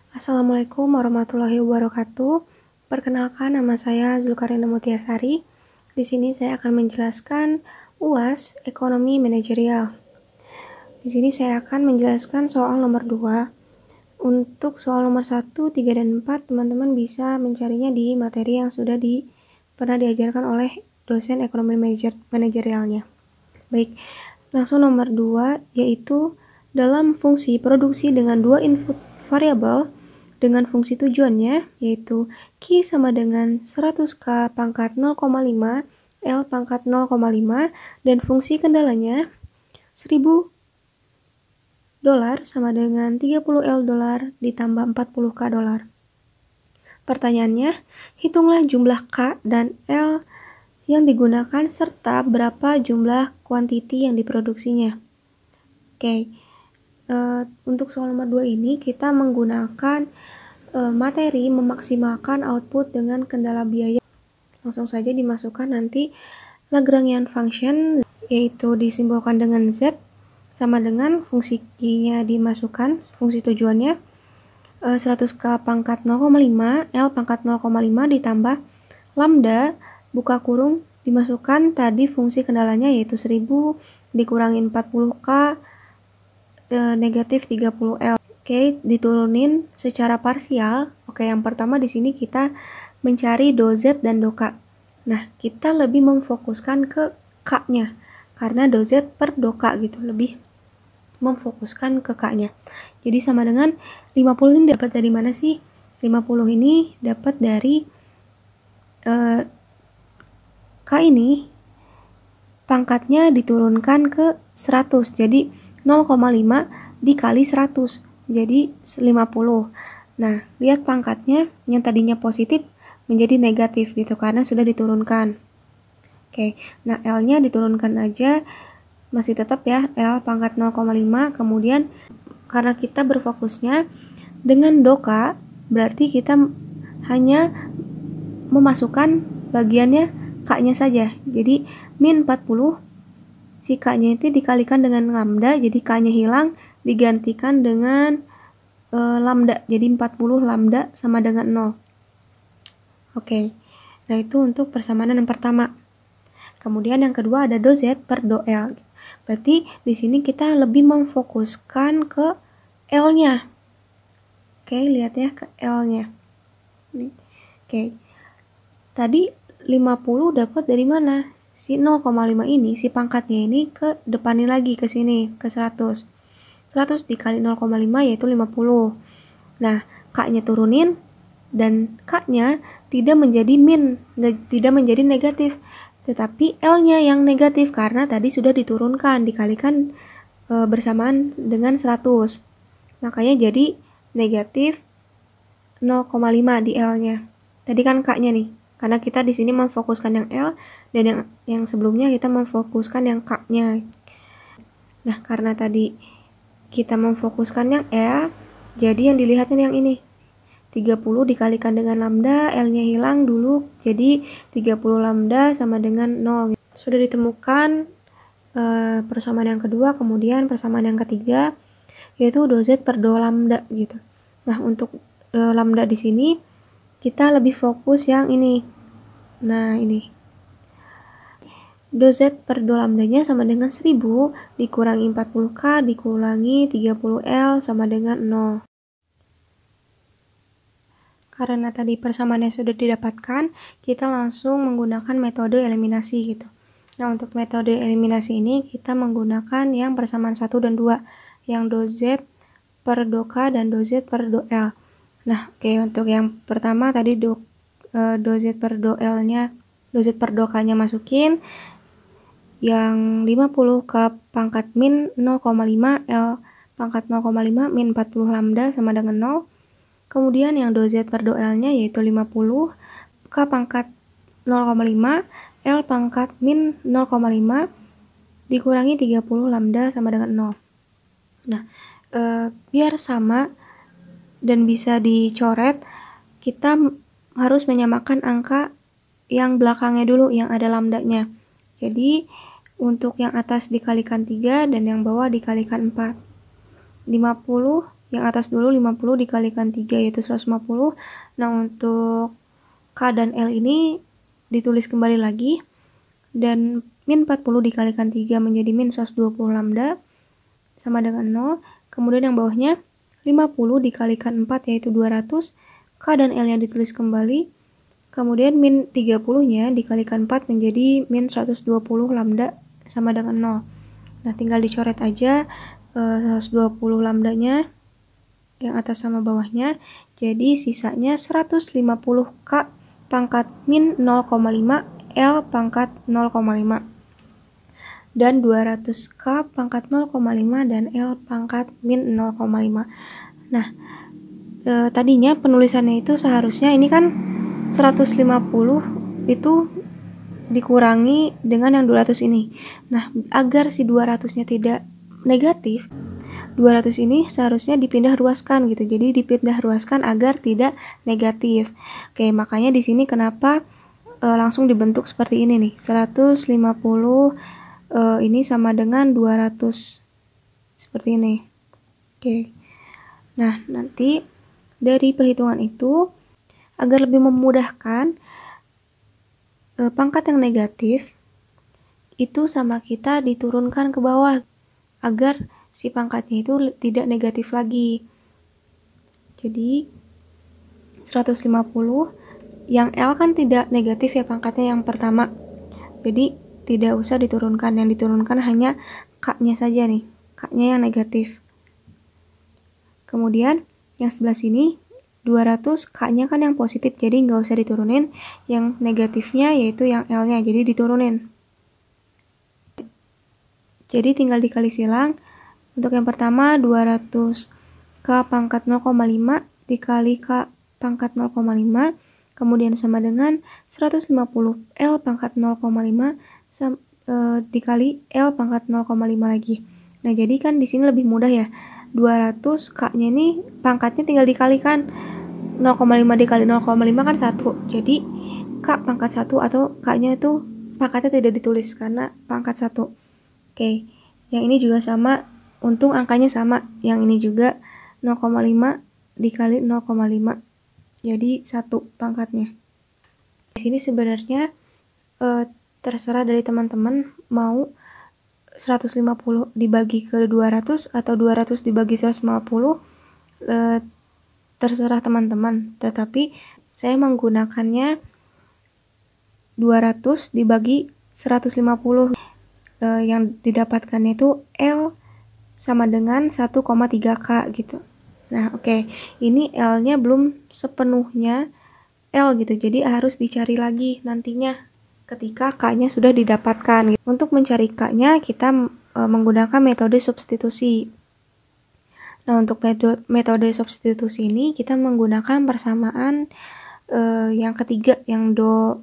Assalamualaikum warahmatullahi wabarakatuh. Perkenalkan, nama saya Zulkarina Mutiasari. Di sini saya akan menjelaskan UAS Ekonomi Manajerial. Di sini saya akan menjelaskan soal nomor 2. Untuk soal nomor 1, 3, dan 4, teman-teman bisa mencarinya di materi yang sudah pernah diajarkan oleh dosen ekonomi manajerialnya. Baik, langsung nomor 2, yaitu dalam fungsi produksi dengan dua input variabel dengan fungsi tujuannya, yaitu Q sama dengan 100K pangkat 0,5 L pangkat 0,5 dan fungsi kendalanya 1000 dolar sama dengan 30 L dolar ditambah 40 K dolar. Pertanyaannya, hitunglah jumlah K dan L yang digunakan serta berapa jumlah kuantiti yang diproduksinya. Oke, untuk soal nomor 2 ini kita menggunakan materi memaksimalkan output dengan kendala biaya. Langsung saja dimasukkan nanti Lagrangian function, yaitu disimbolkan dengan Z, sama dengan fungsi Q-nya dimasukkan, fungsi tujuannya 100K pangkat 0,5 L pangkat 0,5 ditambah lambda buka kurung dimasukkan tadi fungsi kendalanya yaitu 1000 dikurangi 40K negatif 30 L. Oke, diturunin secara parsial. Oke, yang pertama di sini kita mencari do Z dan do K. Nah, kita lebih memfokuskan ke K-nya karena do Z per do K gitu, lebih memfokuskan ke K-nya. Jadi sama dengan 50 ini dapat dari mana sih? 50 ini dapat dari K ini pangkatnya diturunkan ke 100. Jadi 0,5 dikali 100. Jadi 50. Nah, lihat pangkatnya yang tadinya positif menjadi negatif gitu karena sudah diturunkan. Oke, nah L-nya diturunkan aja masih tetap ya L pangkat 0,5. Kemudian karena kita berfokusnya dengan doka, berarti kita hanya memasukkan bagiannya K-nya saja. Jadi min 40, si K-nya itu dikalikan dengan lambda, jadi K-nya hilang, digantikan dengan lambda. Jadi 40 lambda sama dengan 0. Oke, nah itu untuk persamaan yang pertama. Kemudian yang kedua ada do Z per do L. Berarti di sini kita lebih memfokuskan ke L-nya. Oke, lihat ya ke L-nya. Oke. Tadi 50 dapat dari mana? Si 0,5 ini, si pangkatnya ini ke depanin lagi ke sini, ke 100. 100 dikali 0,5 yaitu 50. Nah, K-nya turunin dan K-nya tidak menjadi min, tidak menjadi negatif. Tetapi L-nya yang negatif karena tadi sudah diturunkan, dikalikan bersamaan dengan 100. Makanya jadi negatif 0,5 di L-nya. Tadi kan K-nya nih. Karena kita di sini memfokuskan yang L dan yang sebelumnya kita memfokuskan yang K-nya. Nah, karena tadi kita memfokuskan yang L, jadi yang dilihatnya yang ini. 30 dikalikan dengan lambda, L-nya hilang dulu, jadi 30 lambda sama dengan 0. Sudah ditemukan persamaan yang kedua, kemudian persamaan yang ketiga, yaitu do Z per do lambda gitu. Nah, untuk lambda di sini, kita lebih fokus yang ini. Nah, ini. Do Z per do lambdanya sama dengan 1000 dikurangi 40K dikurangi 30L sama dengan 0. Karena tadi persamaannya sudah didapatkan, kita langsung menggunakan metode eliminasi gitu. Nah, untuk metode eliminasi ini kita menggunakan yang persamaan 1 dan 2, yang do Z per do K dan do Z per do L. Nah, oke, untuk yang pertama tadi do Z per do L-nya, do Z per do K-nya masukin. Yang 50 ke pangkat min 0,5 L pangkat 0,5 min 40 lambda sama dengan 0. Kemudian yang do Z per do L-nya yaitu 50 ke pangkat 0,5 L pangkat min 0,5 dikurangi 30 lambda sama dengan 0. Nah, biar sama dan bisa dicoret, kita harus menyamakan angka yang belakangnya dulu yang ada lambdanya. Jadi untuk yang atas dikalikan 3 dan yang bawah dikalikan 4. 50 Yang atas dulu 50 dikalikan 3 yaitu 150. Nah, untuk K dan L ini ditulis kembali lagi. Dan min 40 dikalikan 3 menjadi min 120 lambda sama dengan 0. Kemudian yang bawahnya 50 dikalikan 4 yaitu 200. K dan L yang ditulis kembali. Kemudian min 30-nya dikalikan 4 menjadi min 120 lambda sama dengan 0. Nah, tinggal dicoret aja 120 lambdanya yang atas sama bawahnya. Jadi sisanya 150 K pangkat min 0,5 L pangkat 0,5 dan 200 K pangkat 0,5 dan L pangkat min 0,5. Nah, tadinya penulisannya itu seharusnya ini kan 150 itu dikurangi dengan yang 200 ini. Nah, agar si 200-nya tidak negatif, 200 ini seharusnya dipindah ruaskan gitu. Jadi dipindah ruaskan agar tidak negatif. Oke, makanya di sini kenapa langsung dibentuk seperti ini nih. 150 ini sama dengan 200 seperti ini. Oke. Nah, nanti dari perhitungan itu agar lebih memudahkan, pangkat yang negatif itu sama kita diturunkan ke bawah agar si pangkatnya itu tidak negatif lagi. Jadi 150 yang L kan tidak negatif ya pangkatnya yang pertama. Jadi tidak usah diturunkan, yang diturunkan hanya K-nya saja nih, K-nya yang negatif. Kemudian yang sebelah sini 200, K-nya kan yang positif, jadi nggak usah diturunin. Yang negatifnya yaitu yang L-nya, jadi diturunin. Jadi tinggal dikali silang. Untuk yang pertama 200 K pangkat 0,5 dikali K pangkat 0,5, kemudian sama dengan 150 L pangkat 0,5 dikali L pangkat 0,5 lagi. Nah, jadi kan di sini lebih mudah ya. 200 K-nya ini pangkatnya tinggal dikalikan. 0,5 dikali 0,5 kan 1. Jadi K pangkat 1 atau K-nya itu pangkatnya tidak ditulis karena pangkat 1. Oke, yang ini juga sama, untung angkanya sama. Yang ini juga 0,5 dikali 0,5. Jadi 1 pangkatnya. Di sini sebenarnya terserah dari teman-teman mau 150 dibagi ke 200 atau 200 dibagi 150, terserah teman-teman. Tetapi saya menggunakannya 200 dibagi 150. Yang didapatkannya itu L sama dengan 1,3 K gitu. Nah, oke. Ini L-nya belum sepenuhnya L gitu. Jadi harus dicari lagi nantinya ketika K-nya sudah didapatkan. Untuk mencari K-nya kita menggunakan metode substitusi. Nah, untuk metode substitusi ini kita menggunakan persamaan yang ketiga, yang do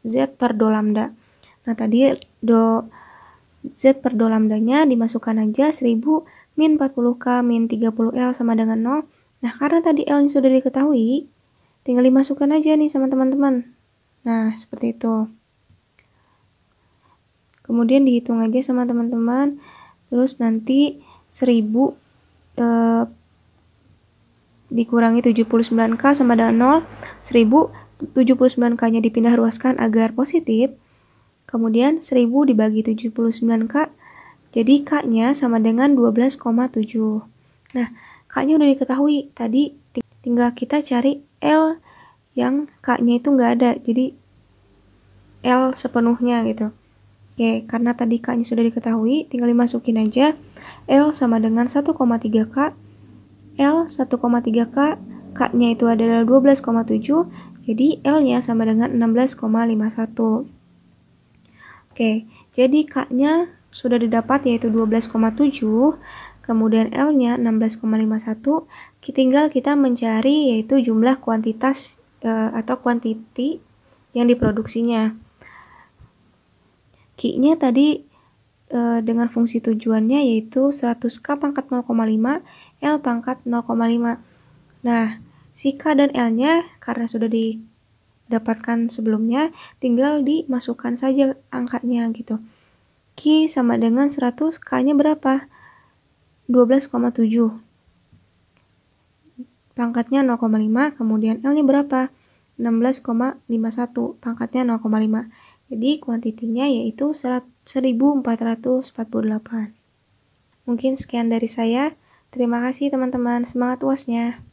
Z per do lambda. Nah, tadi do Z per do lambdanya dimasukkan aja 1000 min 40K min 30L sama dengan 0. Nah, karena tadi L-nya sudah diketahui, tinggal dimasukkan aja nih sama teman-teman. Nah, seperti itu. Kemudian dihitung aja sama teman-teman. Terus nanti 1000 dikurangi 79K sama dengan 0. 1079K-nya dipindah ruaskan agar positif. Kemudian 1000 dibagi 79K, jadi K-nya sama dengan 12,7. Nah, K-nya udah diketahui, tadi tinggal kita cari L yang K-nya itu nggak ada, jadi L sepenuhnya gitu. Oke, karena tadi K-nya sudah diketahui, tinggal dimasukin aja. L sama dengan 1,3K, L 1,3K, K-nya itu adalah 12,7, jadi L-nya sama dengan 16,51. Oke, jadi K-nya sudah didapat yaitu 12,7, kemudian L-nya 16,51, tinggal kita mencari yaitu jumlah kuantitas atau quantity yang diproduksinya. Q-nya tadi dengan fungsi tujuannya yaitu 100K pangkat 0,5, L pangkat 0,5. Nah, si K dan L-nya karena sudah didapatkan sebelumnya, tinggal dimasukkan saja angkanya gitu. Q sama dengan 100, K-nya berapa? 12,7. pangkatnya 0,5, kemudian L-nya berapa? 16,51, pangkatnya 0,5. Jadi kuantitinya yaitu 1448. Mungkin sekian dari saya. Terima kasih teman-teman, semangat UASnya.